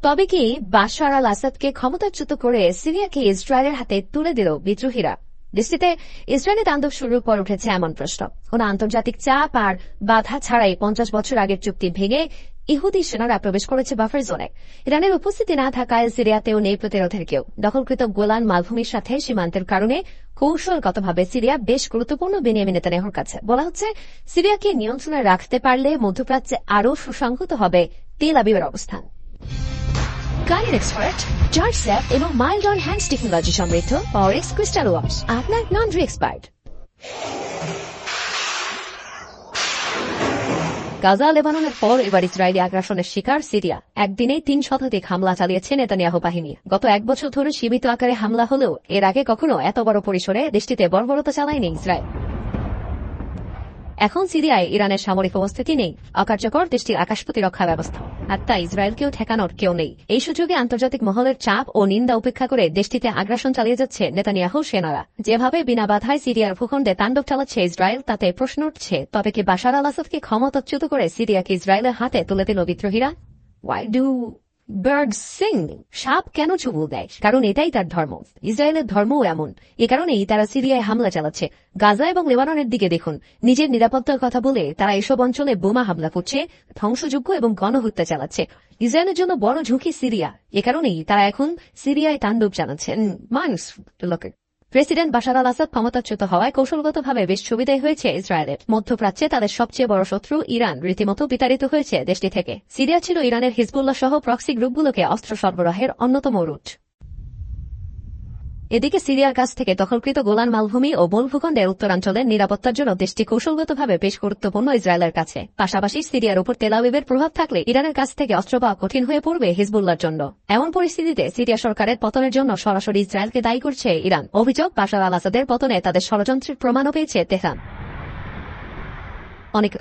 তবে কি বাশার আল আসাদকে ক্ষমতাচ্যুত করে সিরিয়াকে ইসরায়েলের হাতে তুলে দিল বিদ্রোহীরা? দেশটিতে ইসরায়েলি তাণ্ডব শুরুর পর উঠেছে এমন প্রশ্ন, কোন আন্তর্জাতিক চাপ আর বাধা ছাড়াই 50 বছর আগের চুক্তি ভেঙে ইহুদি সেনারা প্রবেশ করেছে বাফার জোনে। ইরানের উপস্থিতি না থাকায় সিরিয়াতেও নেই প্রতিরোধের কেউ। দখলকৃত গোলান মালভূমির সাথে সীমান্তের কারণে কৌশলগতভাবে সিরিয়া বেশ গুরুত্বপূর্ণ। বেনিয়ামিন নেতানিয়াহুর কাছে বলা হচ্ছে, সিরিয়াকে নিয়ন্ত্রণে রাখতে পারলে মধ্যপ্রাচ্যে আরও সুসংহত হবে তেল আবিবের অবস্থান। গাড়ির এক্সপার্ট, চার্জ স্যাপ এবং মাইল্ড অন হ্যান্ডস টেকনোলজি সমৃদ্ধ পাওয়ারেক্স ক্রিস্টাল ওয়াশ আপনার লন্ড্রি এক্সপার্ট। গাজা লেবাননের পর এবার ইসরায়েলি আগ্রাসনের শিকার সিরিয়া। একদিনেই 3 শতাধিক হামলা চালিয়েছে নেতানিয়াহু বাহিনী। গত 1 বছর ধরে সীমিত আকারে হামলা হলেও এর আগে কখনো এত বড় পরিসরে দেশটিতে বর্বরতা চালায়নি ইসরায়েল। এখন সিরিয়ায় ইরানের সামরিক উপস্থিতি নেই, অকার্যকর দেশটির আকাশ প্রতিরক্ষা ব্যবস্থা, আর তাই ইসরায়েলকেও ঠেকানোর কেউ নেই। এই সুযোগে আন্তর্জাতিক মহলের চাপ ও নিন্দা উপেক্ষা করে দেশটিতে আগ্রাসন চালিয়ে যাচ্ছে নেতানিয়াহু সেনারা। যেভাবে বিনা বাধায় সিরিয়ার ভূখণ্ডে তাণ্ডব চালাচ্ছে ইসরায়েল, তাতে প্রশ্ন উঠছে, তবে কি বাশার আল আসাদকে ক্ষমতাচ্যুত করে সিরিয়াকে ইসরায়েলের হাতে তুলে দিল বিদ্রোহীরা? Why do birds sing? সাপ কেন চুবুল দেয়? কারণ এটাই তার ধর্ম। ইসরায়েলের ধর্মও এমন। এ কারণেই তারা সিরিয়ায় হামলা চালাচ্ছে। গাজা এবং লেবাননের দিকে দেখুন, নিজের নিরাপত্তার কথা বলে তারা এসব অঞ্চলে বোমা হামলা করছে, ধ্বংসযোগ্য এবং গণহত্যা চালাচ্ছে। ইসরায়েলের জন্য বড় ঝুঁকি সিরিয়া। এ কারণেই তারা এখন সিরিয়ায় তাণ্ডব চালাচ্ছেন। মানুষ লোকের প্রেসিডেন্ট বাশার আল আসাদ ক্ষমতাচ্যুত হওয়ায় কৌশলগতভাবে বেশ সুবিধাই হয়েছে ইসরায়েলের। মধ্যপ্রাচ্যে তাদের সবচেয়ে বড় শত্রু ইরান রীতিমতো বিতাড়িত হয়েছে দেশটি থেকে। সিরিয়া ছিল ইরানের হিজবুল্লাহ সহ প্রক্সি গ্রুপগুলোকে অস্ত্র সরবরাহের অন্যতম রুট। এদিকে সিরিয়ার কাছ থেকে দখলকৃত গোলান মালভূমি ও মূল ভূখণ্ডের উত্তরাঞ্চলের নিরাপত্তার জন্য দেশটি কৌশলগতভাবে বেশ গুরুত্বপূর্ণ ইসরায়েলের কাছে। পাশাপাশি সিরিয়ার উপর তেল আবিবের প্রভাব থাকলে ইরানের কাছ থেকে অস্ত্র পাওয়া কঠিন হয়ে পড়বে হিজবুল্লাহর জন্য। এমন পরিস্থিতিতে সিরিয়া সরকারের পতনের জন্য সরাসরি ইসরায়েলকে দায়ী করছে ইরান। অভিযোগ, বাশার আল আসাদের পতনে তাদের ষড়যন্ত্রের প্রমাণও পেয়েছে তেহরান। অনেক